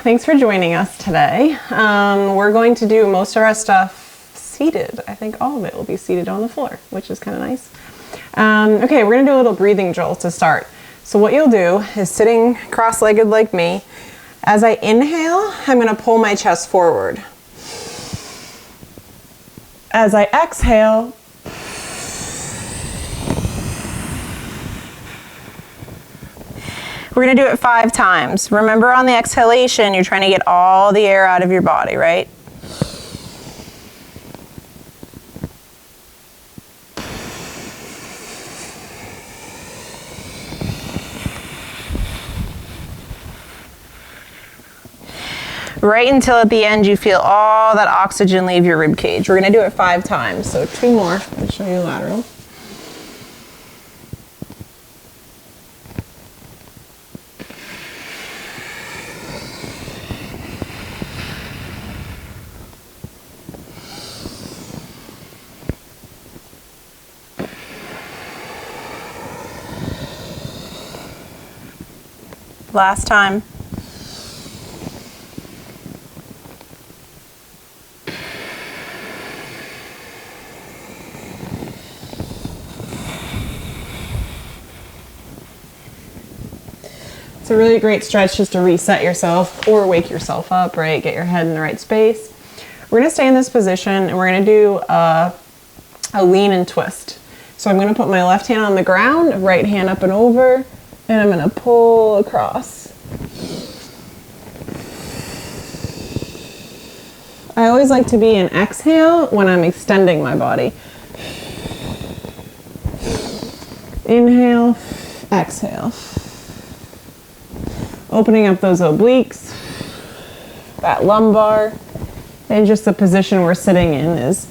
thanks for joining us today. We're going to do most of our stuff seated. I think all of it will be seated on the floor, which is kind of nice. Okay, we're gonna do a little breathing drill to start. So what you'll do is sitting cross-legged like me. As I inhale, I'm gonna pull my chest forward. As I exhale, we're gonna do it 5 times. Remember, on the exhalation, you're trying to get all the air out of your body, right? Right until at the end you feel all that oxygen leave your rib cage. We're gonna do it 5 times, so 2 more. I'll show you lateral. Last time. It's a really great stretch just to reset yourself or wake yourself up, right? Get your head in the right space. We're gonna stay in this position and we're gonna do a lean and twist. So I'm gonna put my left hand on the ground, right hand up and over, and I'm gonna pull across. I always like to be in exhale when I'm extending my body. Inhale, exhale. Opening up those obliques, that lumbar, and just the position we're sitting in is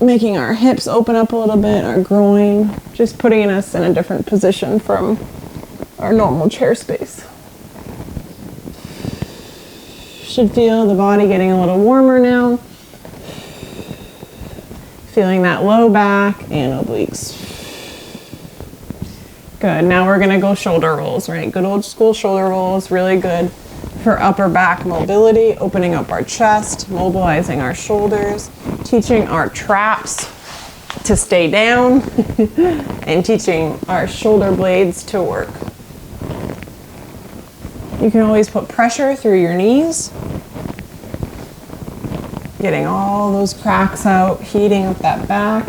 making our hips open up a little bit, our groin, just putting us in a different position from our normal chair space. Should feel the body getting a little warmer now. Feeling that low back and obliques. Good, now we're gonna go shoulder rolls, right? Good old school shoulder rolls, really good for upper back mobility, opening up our chest, mobilizing our shoulders, teaching our traps to stay down, and teaching our shoulder blades to work. You can always put pressure through your knees, getting all those cracks out, heating up that back.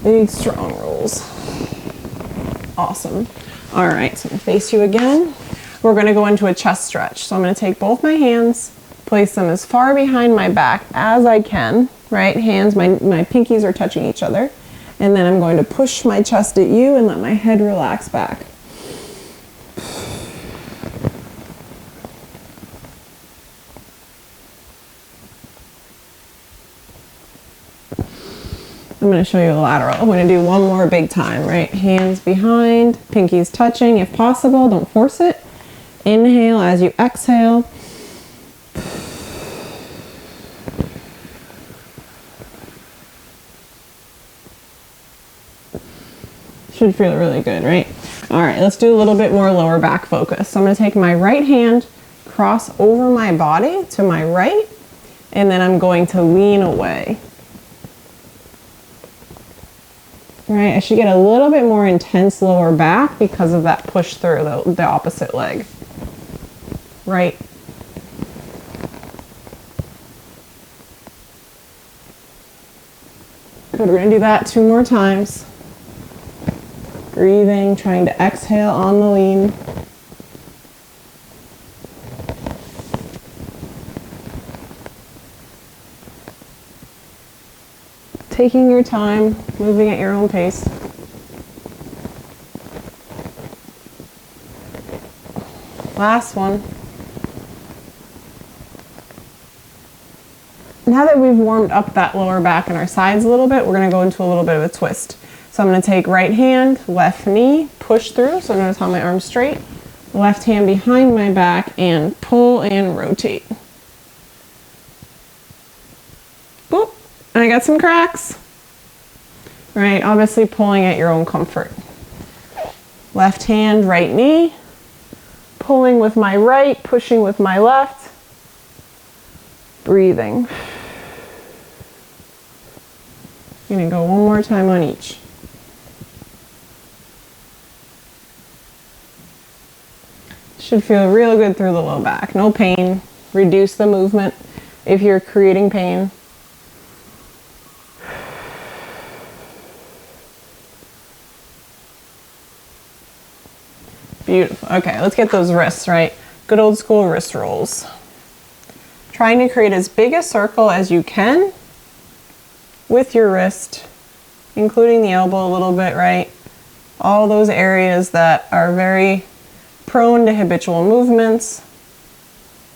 Big strong rolls. Awesome. All right, so I'm gonna face you again. We're gonna go into a chest stretch. So I'm gonna take both my hands, place them as far behind my back as I can, right? Hands, my pinkies are touching each other. And then I'm going to push my chest at you and let my head relax back. I'm going to show you a lateral. I'm going to do one more big time, right? Hands behind, pinkies touching if possible. Don't force it. Inhale as you exhale. Should feel really good, right? All right, let's do a little bit more lower back focus. So I'm going to take my right hand, cross over my body to my right, and then I'm going to lean away. Right, I should get a little bit more intense lower back because of that push through the opposite leg. Right. Good, we're gonna do that 2 more times. Breathing, trying to exhale on the lean. Taking your time, moving at your own pace. Last one. Now that we've warmed up that lower back and our sides a little bit, we're gonna go into a little bit of a twist. So I'm gonna take right hand, left knee, push through, so notice how my arm's straight. Left hand behind my back and pull and rotate. Boop. And I got some cracks. Right, obviously pulling at your own comfort. Left hand, right knee, pulling with my right, pushing with my left, breathing. I'm gonna go one more time on each. Should feel real good through the low back. No pain. Reduce the movement if you're creating pain. Beautiful. Okay, let's get those wrists, right? Good old school wrist rolls. Trying to create as big a circle as you can with your wrist, including the elbow a little bit, right? All those areas that are very prone to habitual movements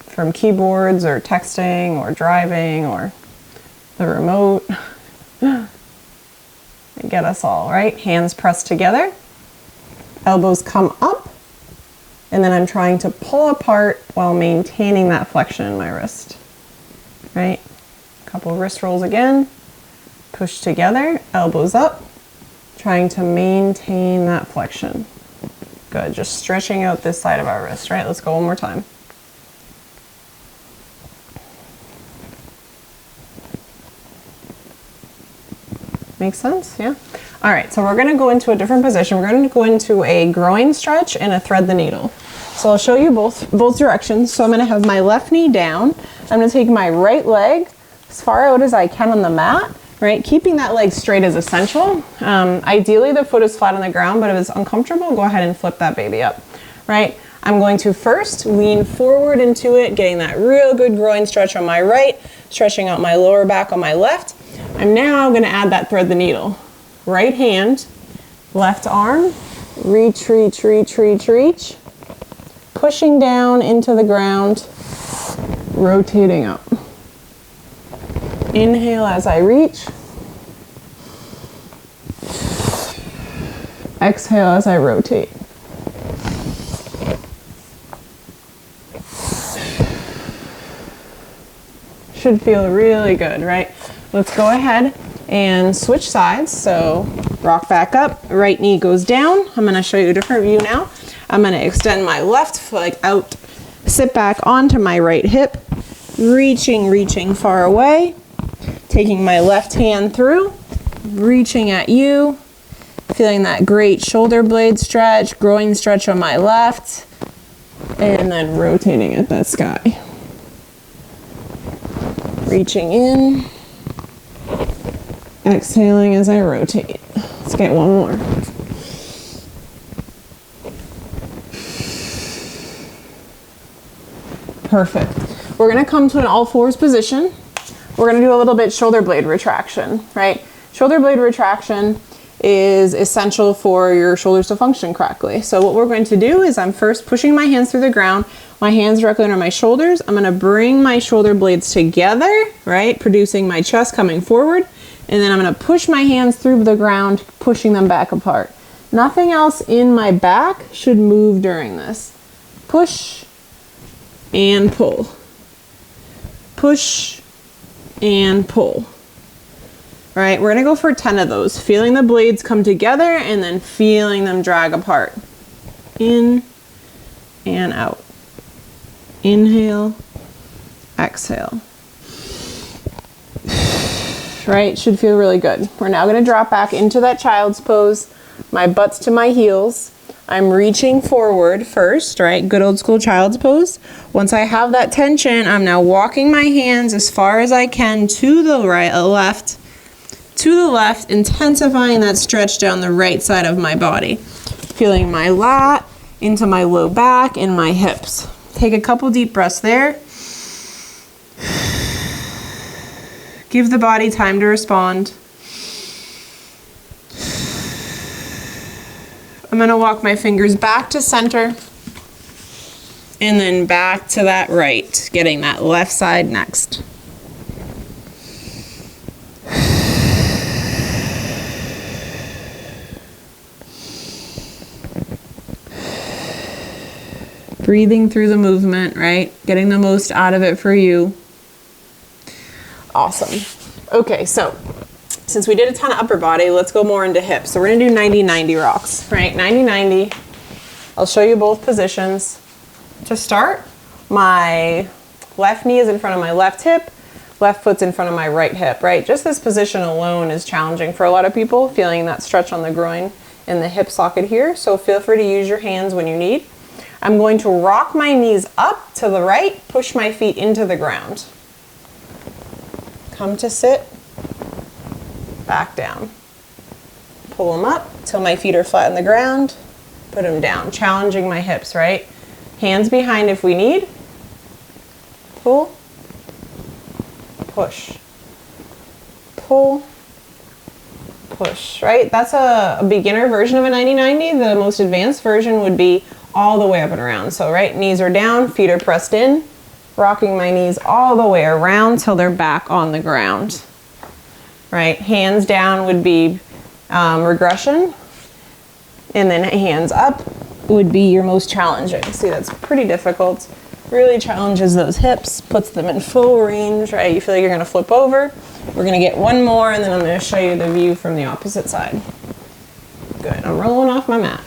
from keyboards or texting or driving or the remote. Get us all, right? Hands pressed together, elbows come up, and then I'm trying to pull apart while maintaining that flexion in my wrist, right? A couple wrist rolls again, push together, elbows up, trying to maintain that flexion. Good, just stretching out this side of our wrist, right? Let's go one more time. Makes sense, yeah? All right, so we're gonna go into a different position. We're gonna go into a groin stretch and a thread the needle. So I'll show you both directions. So I'm gonna have my left knee down. I'm gonna take my right leg as far out as I can on the mat, right? Keeping that leg straight is essential. Ideally the foot is flat on the ground, but if it's uncomfortable, go ahead and flip that baby up, right? I'm going to first lean forward into it, getting that real good groin stretch on my right, stretching out my lower back on my left. I'm now gonna add that thread the needle. Right hand, left arm, reach, reach, reach, reach, reach. Pushing down into the ground, rotating up. Inhale as I reach. Exhale as I rotate. Should feel really good, right? Let's go ahead and switch sides. So rock back up, right knee goes down. I'm gonna show you a different view now. I'm gonna extend my left foot out, sit back onto my right hip, reaching far away, taking my left hand through, reaching at you, feeling that great shoulder blade stretch, groin stretch on my left, and then rotating at that sky. Reaching in, exhaling as I rotate. Let's get one more. Perfect. We're gonna come to an all fours position. We're gonna do a little bit shoulder blade retraction, right? Shoulder blade retraction is essential for your shoulders to function correctly. So what we're going to do is I'm first pushing my hands through the ground, my hands directly under my shoulders. I'm gonna bring my shoulder blades together, right? Producing my chest coming forward. And then I'm gonna push my hands through the ground, pushing them back apart. Nothing else in my back should move during this. Push and pull. Push and pull. All right, we're gonna go for 10 of those. Feeling the blades come together and then feeling them drag apart. In and out. Inhale, exhale. Right, should feel really good. We're now gonna drop back into that child's pose. My butt's to my heels. I'm reaching forward first, right? Good old school child's pose. Once I have that tension, I'm now walking my hands as far as I can to the left, intensifying that stretch down the right side of my body. Feeling my lat into my low back and my hips. Take a couple deep breaths there. Give the body time to respond. I'm gonna walk my fingers back to center and then back to that right, getting that left side next. Breathing through the movement, right? Getting the most out of it for you. Awesome. Okay, so since we did a ton of upper body, let's go more into hips. So we're gonna do 90-90 rocks, right? 90-90. I'll show you both positions. To start, my left knee is in front of my left hip, left foot's in front of my right hip, right? Just this position alone is challenging for a lot of people, feeling that stretch on the groin in the hip socket here. So feel free to use your hands when you need. I'm going to rock my knees up to the right, push my feet into the ground. Come to sit, back down. Pull them up till my feet are flat on the ground, put them down, challenging my hips, right? Hands behind if we need. Pull, push, pull, push, right? That's a beginner version of a 90-90. The most advanced version would be all the way up and around. So, right, knees are down, feet are pressed in, rocking my knees all the way around till they're back on the ground. Right, hands down would be regression, and then hands up would be your most challenging. See, that's pretty difficult. Really challenges those hips, puts them in full range, right? You feel like you're gonna flip over. We're gonna get one more, and then I'm gonna show you the view from the opposite side. Good, I'm rolling off my mat.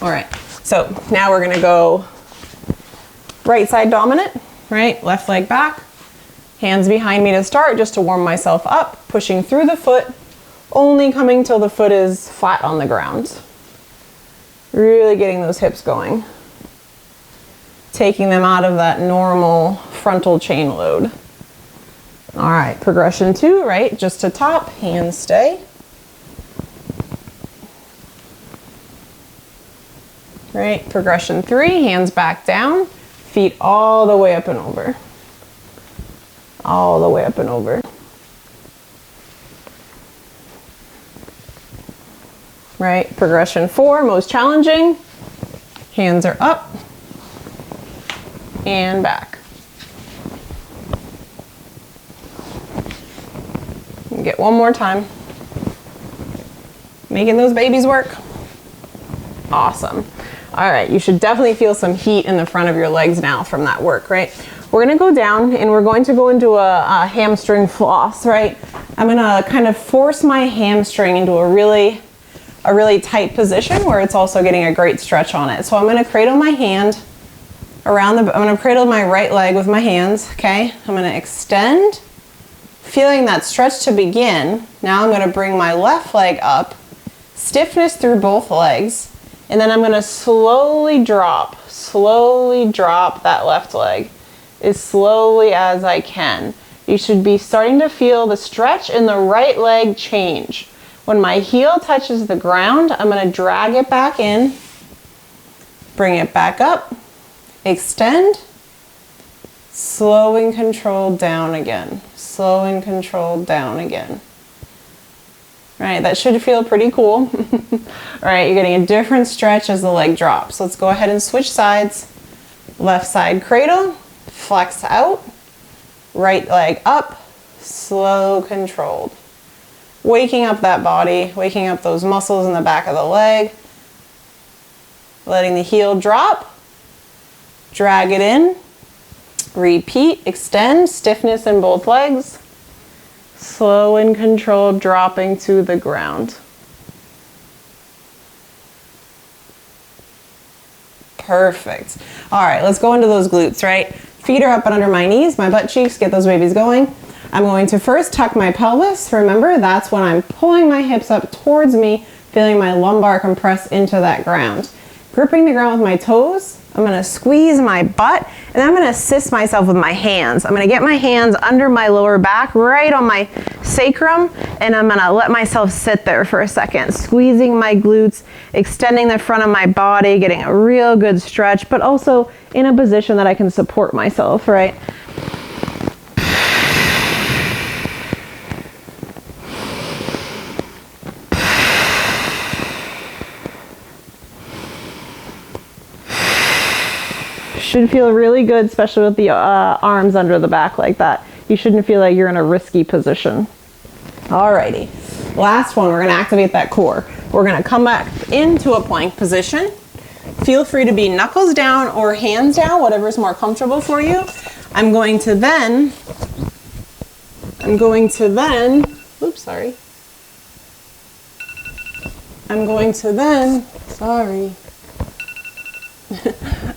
All right, so now we're gonna go right side dominant, right? Left leg back, hands behind me to start, just to warm myself up, pushing through the foot, only coming till the foot is flat on the ground. Really getting those hips going. Taking them out of that normal frontal chain load. All right, progression 2, right? Just to top, hands stay. Right, progression 3, hands back down, feet all the way up and over. All the way up and over. Right, progression 4, most challenging. Hands are up and back. Get one more time. Making those babies work. Awesome. All right, you should definitely feel some heat in the front of your legs now from that work, right? We're gonna go down and we're going to go into a hamstring floss, right? I'm gonna kind of force my hamstring into a really tight position where it's also getting a great stretch on it. So I'm gonna cradle my hand around I'm gonna cradle my right leg with my hands, okay? I'm gonna extend, feeling that stretch to begin. Now I'm gonna bring my left leg up, stiffness through both legs, and then I'm gonna slowly drop that left leg as slowly as I can. You should be starting to feel the stretch in the right leg change. When my heel touches the ground, I'm gonna drag it back in, bring it back up, extend, slow and controlled down again. Slow and controlled down again. Right, that should feel pretty cool. All right, you're getting a different stretch as the leg drops. Let's go ahead and switch sides. Left side cradle, flex out, right leg up, slow, controlled. Waking up that body, waking up those muscles in the back of the leg. Letting the heel drop, drag it in, repeat, extend, stiffness in both legs. Slow and controlled, dropping to the ground. Perfect. All right, let's go into those glutes, right? Feet are up and under my knees, my butt cheeks, get those babies going. I'm going to first tuck my pelvis. Remember, that's when I'm pulling my hips up towards me, feeling my lumbar compress into that ground. Gripping the ground with my toes, I'm gonna squeeze my butt, and then I'm gonna assist myself with my hands. I'm gonna get my hands under my lower back, right on my sacrum, and I'm gonna let myself sit there for a second, squeezing my glutes, extending the front of my body, getting a real good stretch, but also in a position that I can support myself, right? Should feel really good, especially with the arms under the back like that. You shouldn't feel like you're in a risky position. Alrighty, last one, we're gonna activate that core. We're gonna come back into a plank position. Feel free to be knuckles down or hands down, whatever's more comfortable for you. I'm going to then, oops, sorry.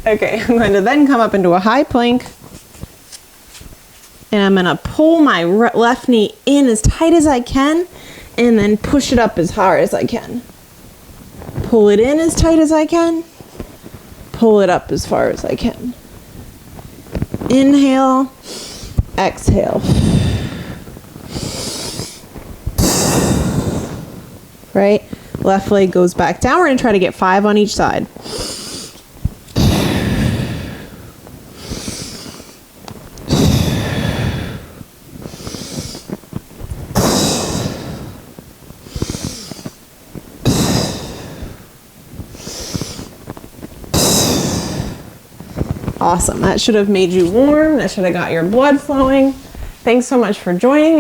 Okay, I'm going to then come up into a high plank. And I'm gonna pull my left knee in as tight as I can and then push it up as hard as I can. Pull it in as tight as I can. Pull it up as far as I can. Inhale, exhale. Right? Left leg goes back down. We're gonna try to get 5 on each side. Awesome. That should have made you warm. That should have got your blood flowing. Thanks so much for joining me.